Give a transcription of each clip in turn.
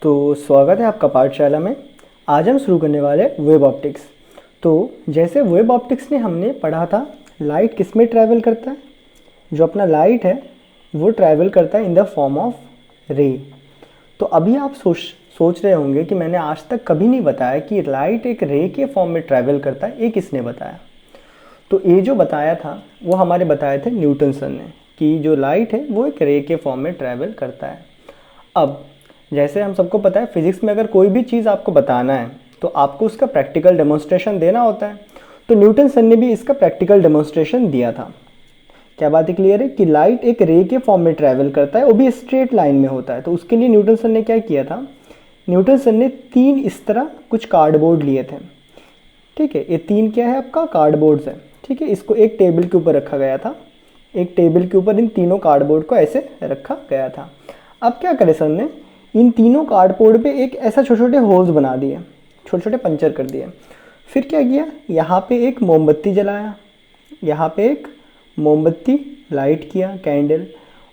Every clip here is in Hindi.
तो स्वागत है आपका पाठशाला में। आज हम शुरू करने वाले वेब ऑप्टिक्स। तो जैसे वेब ऑप्टिक्स ने हमने पढ़ा था, लाइट किस में ट्रैवल करता है। जो अपना लाइट है वो ट्रैवल करता है इन द फॉर्म ऑफ रे। तो अभी आप सोच रहे होंगे कि मैंने आज तक कभी नहीं बताया कि लाइट एक रे के फॉर्म में ट्रैवल करता है, ये किसने बताया। तो ये जो बताया था वो हमारे बताए थे न्यूटन सर ने कि जो लाइट है वो एक रे के फॉर्म में ट्रैवल करता है। अब जैसे हम सबको पता है, फिजिक्स में अगर कोई भी चीज़ आपको बताना है तो आपको उसका प्रैक्टिकल डेमोन्स्ट्रेशन देना होता है। तो न्यूटन सर ने भी इसका प्रैक्टिकल डेमोन्स्ट्रेशन दिया था। क्या बात है क्लियर है कि लाइट एक रे के फॉर्म में ट्रैवल करता है, वो भी स्ट्रेट लाइन में होता है। तो उसके लिए न्यूटन सर ने क्या किया था, न्यूटन सर ने 3 इस तरह कुछ कार्डबोर्ड लिए थे। ठीक है, ये 3 क्या है आपका कार्डबोर्ड्स है। ठीक है, इसको एक टेबल के ऊपर रखा गया था। एक टेबल के ऊपर इन तीनों कार्डबोर्ड को ऐसे रखा गया था। अब क्या करे सर ने, इन तीनों कार्डबोर्ड पे एक ऐसा छोटे छोटे होल्स बना दिए, छोटे छोटे पंचर कर दिए। फिर क्या किया, यहाँ पे एक मोमबत्ती जलाया, यहाँ पे एक मोमबत्ती लाइट किया कैंडल,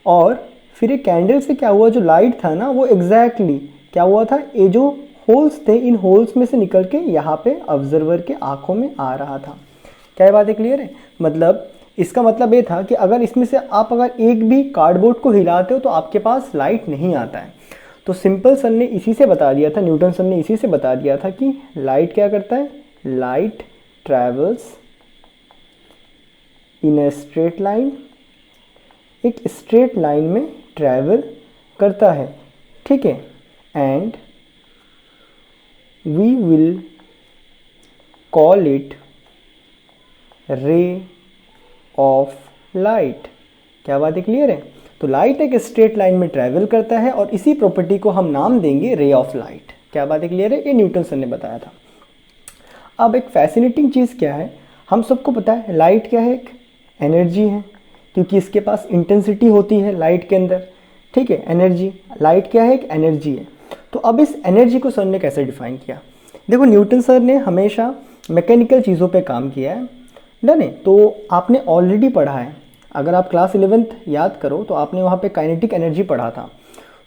और फिर एक कैंडल से क्या हुआ, जो लाइट था ना वो एग्जैक्टली क्या हुआ था, ये जो होल्स थे इन होल्स में से निकल के यहाँ पे ऑब्जर्वर के आँखों में आ रहा था। क्या बात है क्लियर है। मतलब इसका मतलब ये था कि अगर इसमें से आप अगर एक भी कार्डबोर्ड को हिलाते हो तो आपके पास लाइट नहीं आता है। तो सिंपल सर ने इसी से बता दिया था, न्यूटन सर ने इसी से बता दिया था कि लाइट क्या करता है, light travels in a straight line, एक स्ट्रेट लाइन में ट्रैवल करता है। ठीक है, and we will call it ray of light. क्या बात है क्लियर है। तो लाइट एक स्ट्रेट लाइन में ट्रैवल करता है और इसी प्रॉपर्टी को हम नाम देंगे रे ऑफ लाइट। क्या बात है क्लियर है, ये न्यूटन सर ने बताया था। अब एक फैसिनेटिंग चीज़ क्या है, हम सबको पता है लाइट क्या है, एक एनर्जी है, क्योंकि इसके पास इंटेंसिटी होती है लाइट के अंदर। ठीक है, एनर्जी, लाइट क्या है, एक एनर्जी है। तो अब इस एनर्जी को सर ने कैसे डिफाइन किया। देखो, न्यूटन सर ने हमेशा मैकेनिकल चीज़ों पे काम किया है, डन है। तो आपने ऑलरेडी पढ़ा है, अगर आप क्लास 11th याद करो तो आपने वहाँ पे काइनेटिक एनर्जी पढ़ा था।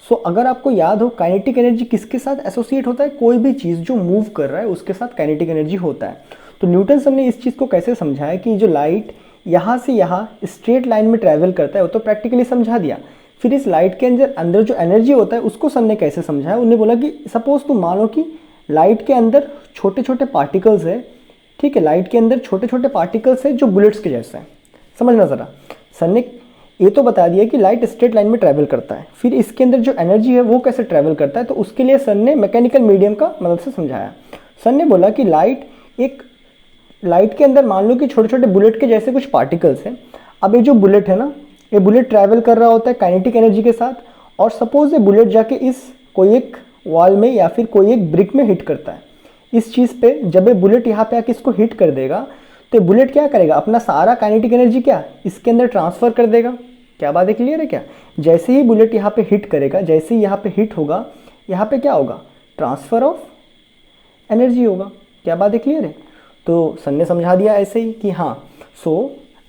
सो अगर आपको याद हो, काइनेटिक एनर्जी किसके साथ एसोसिएट होता है, कोई भी चीज़ जो मूव कर रहा है उसके साथ काइनेटिक एनर्जी होता है। तो न्यूटन सर ने इस चीज़ को कैसे समझाया कि जो लाइट यहाँ से यहाँ स्ट्रेट लाइन में ट्रैवल करता है वो तो प्रैक्टिकली समझा दिया। फिर इस लाइट के अंदर जो एनर्जी होता है उसको सर ने कैसे समझाया। उन्होंने बोला कि सपोज तुम मान लो कि लाइट के अंदर छोटे छोटे पार्टिकल्स है। ठीक है, लाइट के अंदर छोटे छोटे पार्टिकल्स है जो बुलेट्स के जैसे हैं। समझना ज़रा, सर ने ये तो बता दिया कि लाइट स्ट्रेट लाइन में ट्रैवल करता है, फिर इसके अंदर जो एनर्जी है वो कैसे ट्रैवल करता है। तो उसके लिए सर ने मैकेनिकल मीडियम का मदद से समझाया। सर ने बोला कि लाइट के अंदर मान लो कि छोटे छोटे बुलेट के जैसे कुछ पार्टिकल्स हैं। अब ये जो बुलेट है ना, ये बुलेट ट्रैवल कर रहा होता है काइनेटिक एनर्जी के साथ, और सपोज ये बुलेट जाके इस कोई एक वॉल में या फिर कोई एक ब्रिक में हिट करता है। इस चीज़ पे जब ये बुलेट यहाँ पे आके इसको हिट कर देगा तो बुलेट क्या करेगा, अपना सारा काइनेटिक एनर्जी क्या इसके अंदर ट्रांसफ़र कर देगा। क्या बात है क्लियर है क्या। जैसे ही बुलेट यहाँ पे हिट करेगा, जैसे ही यहाँ पे हिट होगा, यहाँ पे क्या होगा, ट्रांसफ़र ऑफ एनर्जी होगा। क्या बात है क्लियर है। तो सर ने समझा दिया ऐसे ही कि हाँ।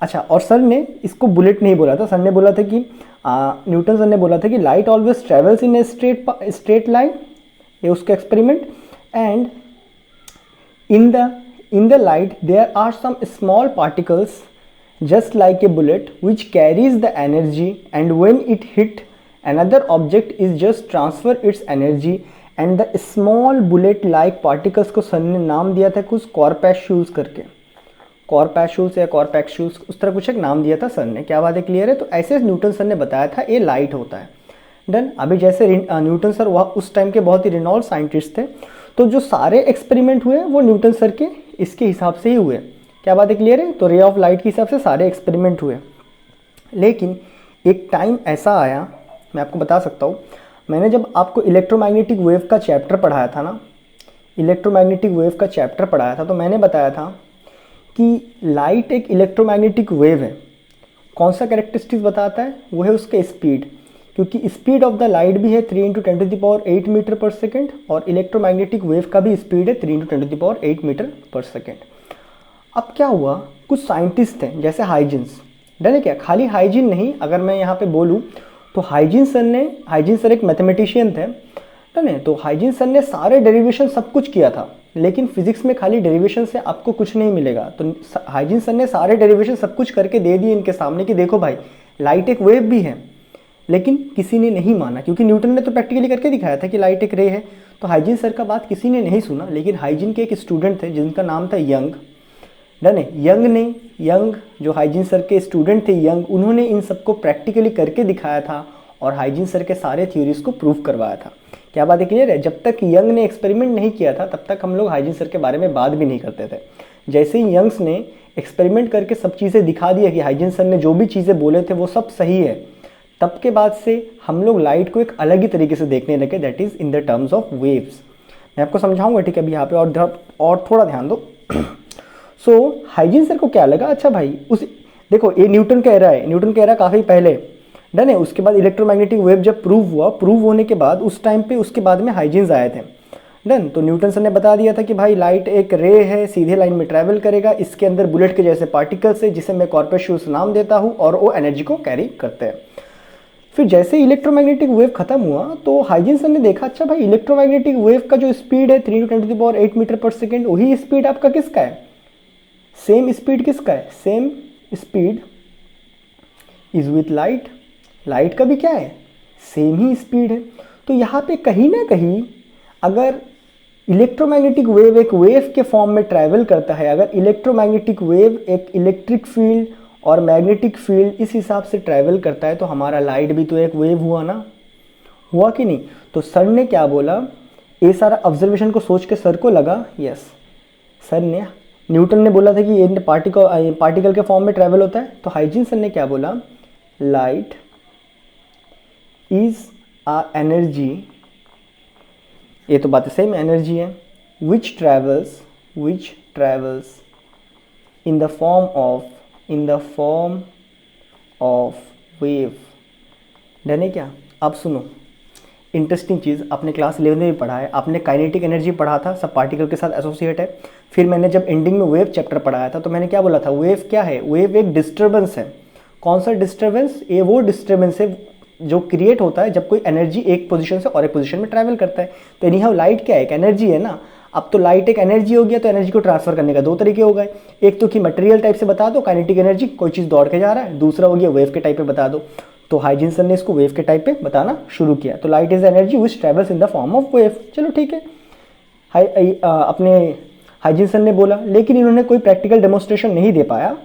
अच्छा, और सर ने इसको बुलेट नहीं बोला था, सर ने बोला था कि न्यूटन सर ने बोला था कि light always travels in a straight line, ये उसका experiment. And in the light there are some small particles just like a bullet which carries the energy, and when it hit another object is just transfer its energy, and the small bullet like particles को सर ने नाम दिया था कुछ कॉर्पैक्यूल्स करके, कॉर्पैक्यूल्स या कॉर्पैक्यूल्स उस तरह कुछ एक नाम दिया था सर ने। क्या बात है क्लियर है। तो ऐसे न्यूटन सर ने बताया था ये लाइट होता है, डन। अभी जैसे न्यूटन सर वह उस टाइम के बहुत ही रिनॉल्ड साइंटिस्ट थे, तो जो सारे एक्सपेरिमेंट हुए वो न्यूटन सर के इसके हिसाब से ही हुए। क्या बात है क्लियर है। तो रे ऑफ लाइट के हिसाब से सारे एक्सपेरिमेंट हुए। लेकिन एक टाइम ऐसा आया, मैं आपको बता सकता हूँ, मैंने जब आपको इलेक्ट्रोमैग्नेटिक वेव का चैप्टर पढ़ाया था ना, इलेक्ट्रोमैग्नेटिक वेव का चैप्टर पढ़ाया था, तो मैंने बताया था कि लाइट एक इलेक्ट्रोमैग्नेटिक वेव है। कौन सा कैरेक्टरिस्टिक्स बताता है, वो है उसका स्पीड, क्योंकि स्पीड ऑफ द लाइट भी है 3 × 10⁸ मीटर पर सेकेंड, और इलेक्ट्रोमैग्नेटिक वेव का भी स्पीड है 3 × 10⁸ मीटर पर सेकेंड। अब क्या हुआ, कुछ साइंटिस्ट थे जैसे हाइजिन्स, डन है क्या, खाली हाइजिन नहीं, अगर मैं यहाँ पे बोलूँ तो हाइजिन सर एक मैथमेटिशियन थे, डन है। तो हाइजीन सर ने सारे डेरिवेशन सब कुछ किया था, लेकिन फिजिक्स में खाली डेरिवेशन से आपको कुछ नहीं मिलेगा। तो हाइजीन सर ने सारे डेरिवेशन सब कुछ करके दे दिए इनके सामने कि देखो भाई लाइट एक वेव भी है, लेकिन किसी ने नहीं माना, क्योंकि न्यूटन ने तो प्रैक्टिकली करके दिखाया था कि लाइट एक रे है। तो हाइजीन सर का बात किसी ने नहीं सुना, लेकिन हाइजीन के एक स्टूडेंट थे जिनका नाम था यंग, डन है। यंग जो हाइजीन सर के स्टूडेंट थे यंग, उन्होंने इन सबको प्रैक्टिकली करके दिखाया था और हाइजीन सर के सारे थ्योरीज को प्रूव करवाया था। क्या बात है क्लियर है? जब तक यंग ने एक्सपेरिमेंट नहीं किया था तब तक हम लोग हाइजीन सर के बारे में बात भी नहीं करते थे। जैसे ही यंग्स ने एक्सपेरिमेंट करके सब चीज़ें दिखा दिया कि हाइजीन सर ने जो भी चीज़ें बोले थे वो सब सही है, तब के बाद से हम लोग लाइट को एक अलग ही तरीके से देखने लगे, that is in the terms of waves. मैं आपको समझाऊंगा, ठीक है? अभी यहाँ पे और थोड़ा ध्यान दो। सो हाइजीन सर को क्या लगा, अच्छा भाई उस देखो ये न्यूटन का एरा है, न्यूटन का एरा काफ़ी पहले, डन है। उसके बाद इलेक्ट्रोमैग्नेटिक वेव जब प्रूव होने के बाद उस टाइम पे उसके बाद में हाइजीन्स आए थे, डन। तो न्यूटन सर ने बता दिया था कि भाई लाइट एक रे है, सीधे लाइन में ट्रैवल करेगा, इसके अंदर बुलेट के जैसे पार्टिकल्स है जिसे मैं कॉर्पस्क्यूल्स नाम देता हूँ और वो एनर्जी को कैरी करते हैं। फिर जैसे इलेक्ट्रोमैग्नेटिक वेव खत्म हुआ तो हाइजीन सर ने देखा, अच्छा भाई इलेक्ट्रोमैग्नेटिक वेव का जो स्पीड है 3 × 10⁸ मीटर पर सेकेंड, वही स्पीड आपका किसका है, सेम स्पीड किसका है, same speed is with light. Light का भी क्या है, सेम ही स्पीड है। तो यहाँ पे कहीं ना कहीं अगर इलेक्ट्रोमैग्नेटिक वेव एक वेव के फॉर्म में ट्रैवल करता है, अगर इलेक्ट्रोमैग्नेटिक वेव एक इलेक्ट्रिक फील्ड और मैग्नेटिक फील्ड इस हिसाब से ट्रैवल करता है, तो हमारा लाइट भी तो एक वेव हुआ ना, हुआ कि नहीं? तो सर ने क्या बोला, ये सारा ऑब्जर्वेशन को सोच के सर को लगा, यस सर ने, न्यूटन ने बोला था कि ये पार्टिकल के फॉर्म में ट्रैवल होता है, तो हाइजीन सर ने क्या बोला, लाइट इज अ एनर्जी, ये तो बात सेम एनर्जी है, which travels in the form of wave, done है क्या? अब सुनो, इंटरेस्टिंग चीज़ आपने क्लास 11 में भी पढ़ा है, आपने काइनेटिक एनर्जी पढ़ा था, सब पार्टिकल के साथ एसोसिएट है। फिर मैंने जब एंडिंग में वेव चैप्टर पढ़ाया था तो मैंने क्या बोला था, वेव क्या है, वेव एक डिस्टर्बेंस है। कौन सा डिस्टर्बेंस? ये वो डिस्टर्बेंस है जो क्रिएट होता है जब कोई एनर्जी एक पोजीशन से और एक पोजीशन में ट्रैवल करता है। तो एनीहाउ लाइट क्या है, एक एनर्जी है ना। अब तो लाइट एक एनर्जी हो गया, तो एनर्जी को ट्रांसफर करने का दो तरीके हो गए, एक तो कि मटेरियल टाइप से बता दो काइनेटिक एनर्जी, कोई चीज़ दौड़ के जा रहा है, दूसरा हो गया वेव के टाइप पे बता दो। तो हाइजीन सर ने इसको वेव के टाइप पे बताना शुरू किया। तो light is energy which travels in the form of wave. चलो ठीक है, अपने हाइजीन सर ने बोला, लेकिन इन्होंने कोई प्रैक्टिकल डेमोन्स्ट्रेशन नहीं दे पाया,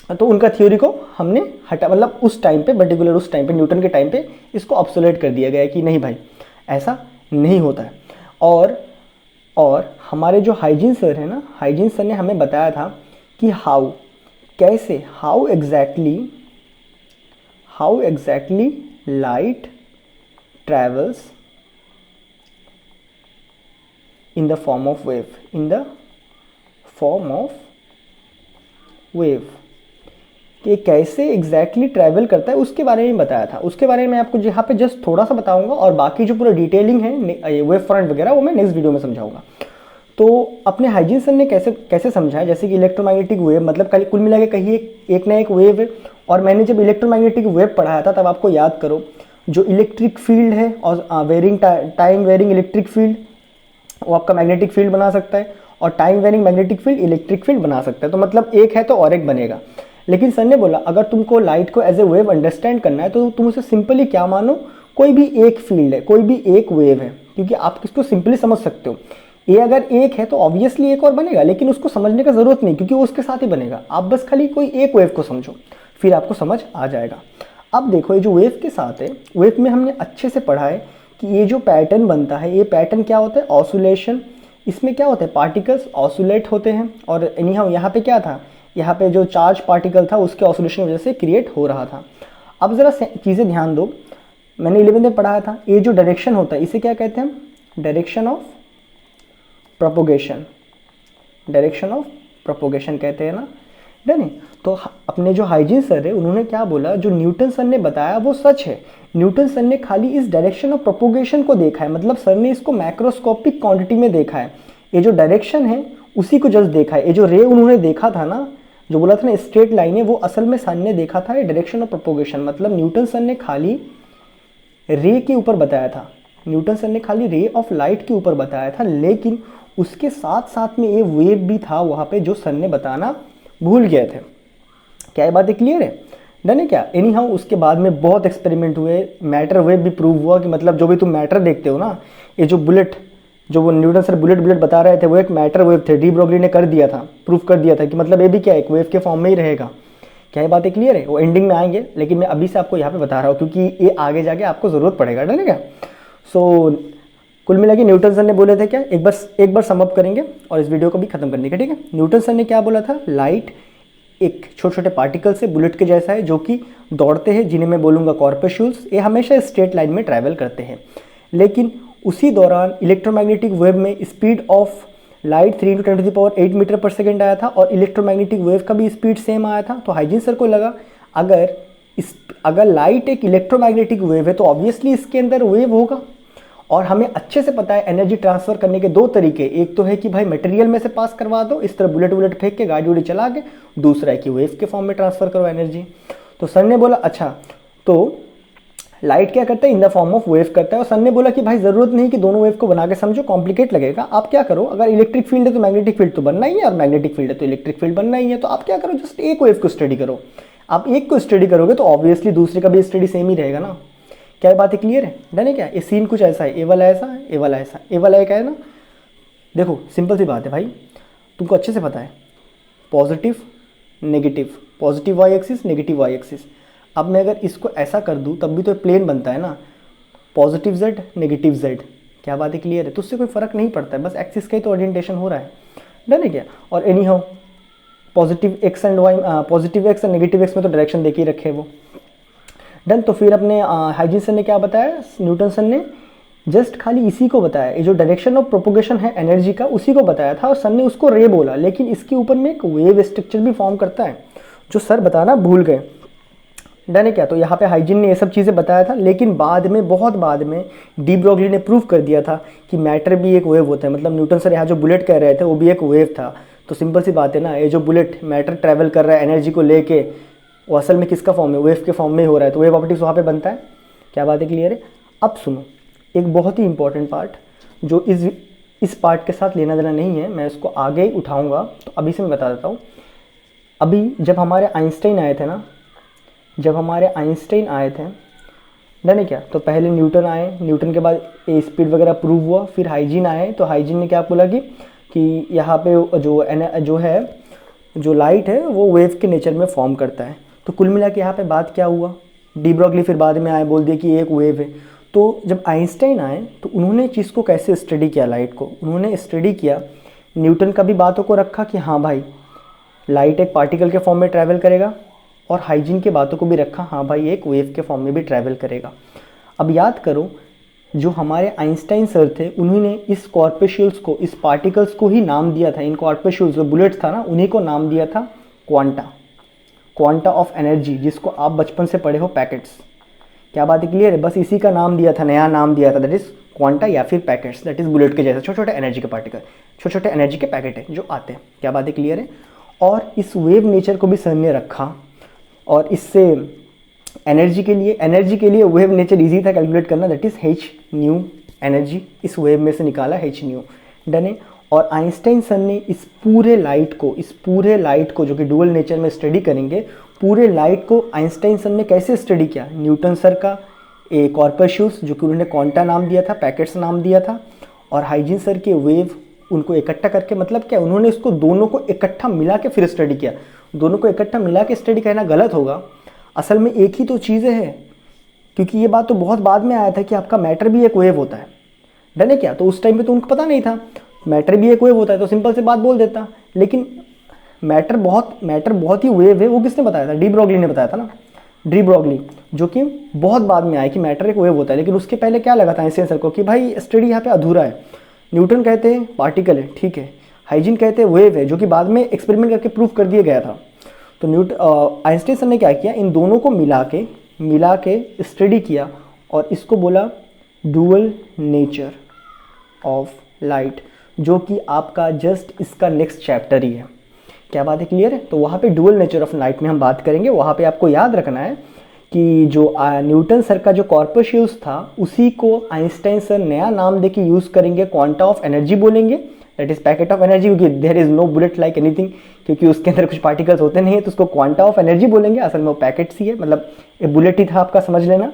तो उनका थ्योरी को हमने हटा, मतलब उस टाइम पे, पर्टिकुलर उस टाइम पे, न्यूटन के टाइम पे इसको ऑब्सोलेट कर दिया गया कि नहीं भाई ऐसा नहीं होता है। और हमारे जो हाइजीन सर है ना, हाइजीन सर ने हमें बताया था कि कैसे how exactly light travels in the form of wave, कि कैसे एग्जैक्टली ट्रैवल करता है उसके बारे में बताया था। उसके बारे में आपको यहाँ पे जस्ट थोड़ा सा बताऊंगा, और बाकी जो पूरा डिटेलिंग है वेव फ्रंट वगैरह वो मैं नेक्स्ट वीडियो में समझाऊंगा। तो अपने हाइजीन सर ने कैसे समझाया, जैसे कि इलेक्ट्रोमैग्नेटिक वेव मतलब कुल मिला के कहिए एक ना एक वेव है। और मैंने जब इलेक्ट्रोमैग्नेटिक वेव पढ़ाया था तब आपको याद करो, जो इलेक्ट्रिक फील्ड है और टाइम वेरिंग इलेक्ट्रिक फील्ड, वो आपका मैग्नेटिक फील्ड बना सकता है, और time varying magnetic field electric field बना सकता है। तो मतलब एक है तो और एक बनेगा। लेकिन सर ने बोला अगर तुमको लाइट को एज ए वेव अंडरस्टैंड करना है तो तुम उसे सिंपली क्या मानो, कोई भी एक फील्ड है, कोई भी एक वेव है, क्योंकि आप इसको सिंपली समझ सकते हो। ये अगर एक है तो ऑब्वियसली एक और बनेगा, लेकिन उसको समझने का जरूरत नहीं क्योंकि वो उसके साथ ही बनेगा। आप बस खाली कोई एक वेव को समझो, फिर आपको समझ आ जाएगा। अब देखो ये जो वेव के साथ है, वेव में हमने अच्छे से पढ़ा है कि ये जो पैटर्न बनता है, ये पैटर्न क्या होता है, ऑसिलेशन। इसमें क्या होता है, पार्टिकल्स ऑसिलेट होते हैं। और एनीहाउ यहाँ पे क्या था, यहाँ पे जो चार्ज पार्टिकल था उसके ऑसिलेशन की वजह से क्रिएट हो रहा था। अब ज़रा चीज़ें ध्यान दो, मैंने 11th में पढ़ाया था, ये जो डायरेक्शन होता है इसे क्या कहते हैं, direction of propagation, direction of propagation कहते हैं ना, डन। तो अपने जो हाइजीन सर है उन्होंने क्या बोला, जो न्यूटन सर ने बताया वो सच है। न्यूटन सर ने खाली इस डायरेक्शन ऑफ प्रोपोगेशन को देखा है, मतलब सर ने इसको मैक्रोस्कोपिक क्वांटिटी में देखा है। ये जो डायरेक्शन है उसी को जस्ट देखा है। ये जो रे उन्होंने देखा था ना, जो बोला था ना स्ट्रेट लाइन है, वो असल में सर ने देखा था ये डायरेक्शन ऑफ प्रोपोगेशन। मतलब न्यूटन सर ने खाली रे के ऊपर बताया था, न्यूटन सर ने खाली रे ऑफ लाइट के ऊपर बताया था, लेकिन उसके साथ साथ में ये वेव भी था वहाँ पे जो सर ने बताना भूल गए थे। क्या ये बातें क्लियर है? डन है क्या? एनी हाउ उसके बाद में बहुत एक्सपेरिमेंट हुए, मैटर वेव भी प्रूव हुआ कि मतलब जो भी तुम मैटर देखते हो ना, ये जो बुलेट, जो वो न्यूटन सर बुलेट बुलेट बता रहे थे वो एक मैटर वेव थे। डी ब्रोगली ने कर दिया था, प्रूफ कर दिया था कि मतलब ये भी क्या एक वेव के फॉर्म में ही रहेगा। क्या ये बातें क्लियर है? वो एंडिंग में आएंगे, लेकिन मैं अभी से आपको यहाँ पे बता रहा हूँ क्योंकि ये आगे जाके आपको ज़रूरत पड़ेगा। डन है क्या? सो कुल मिला के न्यूटन सर ने बोले थे क्या, एक बार सम अप करेंगे और इस वीडियो को भी खत्म करने का, ठीक है। न्यूटन सर ने क्या बोला था, लाइट एक छोटे छोटे पार्टिकल से बुलेट के जैसा है जो कि दौड़ते हैं, जिन्हें मैं बोलूँगा कॉर्पस्यूल्स। ये हमेशा स्ट्रेट लाइन में ट्रैवल करते हैं, लेकिन उसी दौरान इलेक्ट्रोमैग्नेटिक वेव में स्पीड ऑफ लाइट 3 × 10⁸ मीटर पर सेकेंड आया था और इलेक्ट्रोमैग्नेटिक वेव का भी स्पीड सेम आया था। तो हाइजेंस सर को लगा अगर लाइट एक इलेक्ट्रोमैग्नेटिक वेव है तो ऑब्वियसली इसके अंदर वेव होगा। और हमें अच्छे से पता है एनर्जी ट्रांसफर करने के दो तरीके, एक तो है कि भाई मटेरियल में से पास करवा दो, इस तरह बुलेट बुलेट फेंक के गाड़ी उड़ी चला के, दूसरा है कि वेव के फॉर्म में ट्रांसफर करो एनर्जी। तो सर ने बोला अच्छा तो लाइट क्या करता है, इन द फॉर्म ऑफ वेव करता है। और सर ने बोला कि भाई जरूरत नहीं कि दोनों वेव को बना के समझो, कॉम्प्लिकेट लगेगा। आप क्या करो, अगर इलेक्ट्रिक फील्ड है तो मैग्नेटिक फील्ड तो बनना ही है, और मैग्नेटिक फील्ड है तो इलेक्ट्रिक फील्ड बनना ही है। तो आप क्या करो, जस्ट एक वेव को स्टडी करो। आप एक को स्टडी करोगे तो ऑब्वियसली दूसरे का भी स्टडी सेम ही रहेगा ना। क्या ये बातें क्लियर है? डन है क्या? ये सीन कुछ ऐसा है, ए वाला ऐसा है, ए वाला ऐसा, ए वाला एक है ना। देखो सिंपल सी बात है भाई, तुमको अच्छे से पता है positive negative, positive y axis negative y axis. अब मैं अगर इसको ऐसा कर दूं तब भी तो प्लेन बनता है ना, पॉजिटिव जेड नेगेटिव जेड। क्या बातें क्लियर है? तो उससे कोई फर्क नहीं पड़ता है, बस एक्सिस का ही तो ओरिएंटेशन हो रहा है। डन है क्या? और anyhow positive x and y, positive x and negative x में तो डायरेक्शन देके ही रखे वो। डन। तो फिर अपने हाइजेंस सर ने क्या बताया, न्यूटन सर ने जस्ट खाली इसी को बताया, ये जो डायरेक्शन ऑफ प्रोपोगेशन है एनर्जी का उसी को बताया था, और सर ने उसको रे बोला, लेकिन इसके ऊपर में एक वेव स्ट्रक्चर भी फॉर्म करता है जो सर बताना भूल गए। डन है क्या? तो यहाँ पे हाइजीन ने ये सब चीज़ें बताया था, लेकिन बाद में बहुत बाद में डी ब्रोगली ने प्रूव कर दिया था कि मैटर भी एक वेव होता है। मतलब न्यूटन सर यहाँ जो बुलेट कह रहे थे वो भी एक वेव था। तो सिंपल सी बात है ना, ये जो बुलेट मैटर ट्रैवल कर रहा है एनर्जी को लेके, वो असल में किसका फॉर्म है, वेव के फॉर्म में हो रहा है। तो वेव ऑप्टिक्स वहाँ पे बनता है। क्या बात है क्लियर है? अब सुनो एक बहुत ही इंपॉर्टेंट पार्ट जो इस पार्ट के साथ लेना देना नहीं है, मैं इसको आगे ही उठाऊंगा, तो अभी से मैं बता देता हूँ। अभी जब हमारे आइंस्टाइन आए थे ना, जब हमारे आइंस्टाइन आए थे, डन है क्या, तो पहले न्यूटन आए, न्यूटन के बाद ए स्पीड वगैरह प्रूव हुआ, फिर हाइजीन आए। तो हाइजीन ने क्या बोला कि यहाँ पे जो लाइट है वो वेव के नेचर में फॉर्म करता है। तो कुल मिला के यहाँ पे बात क्या हुआ, डी ब्रोगली फिर बाद में आए, बोल दिया कि एक वेव है। तो जब आइंस्टाइन आए तो उन्होंने चीज़ को कैसे स्टडी किया, लाइट को उन्होंने स्टडी किया, न्यूटन का भी बातों को रखा कि हाँ भाई लाइट एक पार्टिकल के फॉर्म में ट्रैवल करेगा, और हाइजीन की बातों को भी रखा, हाँ भाई एक वेव के फॉर्म में भी ट्रैवल करेगा। अब याद करो जो हमारे आइंस्टाइन सर थे उन्होंने इस कॉर्पस्यूल्स को, इस पार्टिकल्स को ही नाम दिया था, इन कॉर्पस्यूल्स जो बुलेट्स था ना उन्हीं को नाम दिया था क्वांटा, क्वांटा ऑफ एनर्जी, जिसको आप बचपन से पढ़े हो पैकेट्स। क्या बात है क्लियर है? बस इसी का नाम दिया था, नया नाम दिया था, दैट इज क्वांटा या फिर पैकेट्स, दैट इज बुलेट के जैसे छोटे छोटे एनर्जी के पार्टिकल, छोटे छोटे एनर्जी के पैकेट है जो आते हैं। क्या बात है क्लियर है? और इस वेव नेचर को भी सर ने रखा, और इससे एनर्जी के लिए वेव नेचर इजी था कैलकुलेट करना, that is h new energy इस वेव में से निकाला h न्यू। डन है। और आइंस्टाइन सर ने इस पूरे लाइट को जो कि डुअल नेचर में स्टडी करेंगे, पूरे लाइट को आइंस्टाइन सर ने कैसे स्टडी किया, न्यूटन सर का ए कॉर्पस्यूल्स जो कि उन्होंने क्वांटा नाम दिया था, पैकेट्स नाम दिया था, और हाइजीन सर के वेव, उनको इकट्ठा करके, मतलब क्या उन्होंने इसको दोनों को इकट्ठा मिला के फिर स्टडी किया। दोनों को इकट्ठा मिला के स्टडी करना गलत होगा, असल में एक ही तो चीज़ें है, क्योंकि ये बात तो बहुत बाद में आया था कि आपका मैटर भी एक वेव होता है। डन है क्या? तो उस टाइम पे तो उनको पता नहीं था मैटर भी एक वेव होता है, तो सिंपल से बात बोल देता। लेकिन मैटर बहुत ही वेव है, वो किसने बताया था? डी ब्रोगली ने बताया था ना, डी ब्रोगली, जो कि बहुत बाद में आया कि मैटर एक वेव होता है। लेकिन उसके पहले क्या लगा था आइंस्टाइन सर को कि भाई स्टडी यहाँ पे अधूरा है। न्यूटन कहते हैं पार्टिकल है, ठीक है, हाइजीन कहते हैं वेव है, जो कि बाद में एक्सपेरिमेंट करके प्रूफ कर दिया गया था। तो आइंस्टाइन सर ने क्या किया, इन दोनों को मिला के स्टडी किया, और इसको बोला डुअल नेचर ऑफ लाइट, जो कि आपका जस्ट इसका नेक्स्ट चैप्टर ही है। क्या बात है क्लियर है? तो वहाँ पे डुअल नेचर ऑफ लाइट में हम बात करेंगे। वहाँ पे आपको याद रखना है कि जो न्यूटन सर का जो कॉर्पस्यूस था उसी को आइंस्टाइन सर नया नाम देके यूज़ करेंगे, क्वांटा ऑफ एनर्जी बोलेंगे, that is packet of energy, क्योंकि there is no bullet like anything, क्योंकि उसके अंदर कुछ पार्टिकल्स होते नहीं है, तो उसको क्वांटा ऑफ एनर्जी बोलेंगे। असल में वो पैकेट्स ही है, मतलब एक बुलेट ही था आपका, समझ लेना।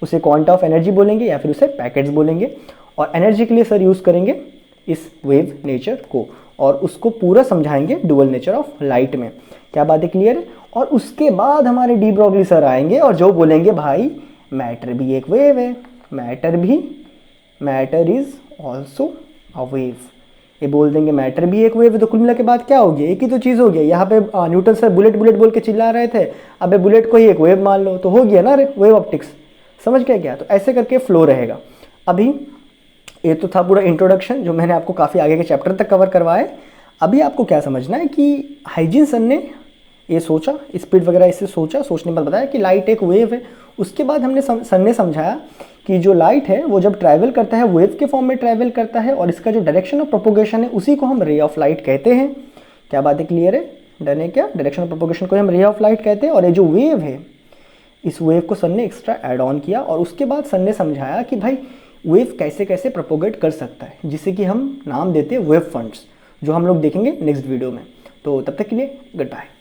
उसे क्वांटा ऑफ एनर्जी बोलेंगे या फिर उसे पैकेट्स बोलेंगे। और एनर्जी के लिए सर यूज़ करेंगे इस वेव नेचर को, और उसको पूरा समझाएंगे डुअल नेचर ऑफ लाइट में। क्या बात है, क्लियर है? और उसके बाद हमारे डी ब्रॉगली सर आएंगे और जो बोलेंगे भाई मैटर भी एक वेव है, matter is also a wave. ये बोल देंगे मैटर भी एक वेव है, तो कुल मिला के बाद क्या हो गया, एक ही तो चीज़ हो गया। यहाँ पे न्यूटन सर बुलेट बुलेट बोल के चिल्ला रहे थे, अबे बुलेट को ही एक वेव मान लो, तो हो गया ना वेव ऑप्टिक्स। समझ गया क्या? तो ऐसे करके फ्लो रहेगा। अभी ये तो था पूरा इंट्रोडक्शन जो मैंने आपको काफ़ी आगे के चैप्टर तक कवर करवाए। अभी आपको क्या समझना है कि हाइजीन सर ने ये सोचा, स्पीड वगैरह इससे सोचा, सोचने पर बताया कि लाइट एक वेव है। उसके बाद हमने सर ने समझाया कि जो लाइट है वो जब ट्रैवल करता है वेव के फॉर्म में ट्रैवल करता है, और इसका जो डायरेक्शन ऑफ प्रोपोगेशन है उसी को हम रे ऑफ लाइट कहते हैं। क्या बात है, क्लियर है? डन है क्या? डायरेक्शन ऑफ प्रोपोगेशन को हम रे ऑफ लाइट कहते हैं। और ये जो वेव है, इस वेव को सर ने एक्स्ट्रा ऐड ऑन किया, और उसके बाद सर ने समझाया कि भाई वेव कैसे कैसे प्रोपोगेट कर सकता है, जिसे कि हम नाम देते हैं वेव फंड्स, जो हम लोग देखेंगे नेक्स्ट वीडियो में। तो तब तक के लिए गुड बाय।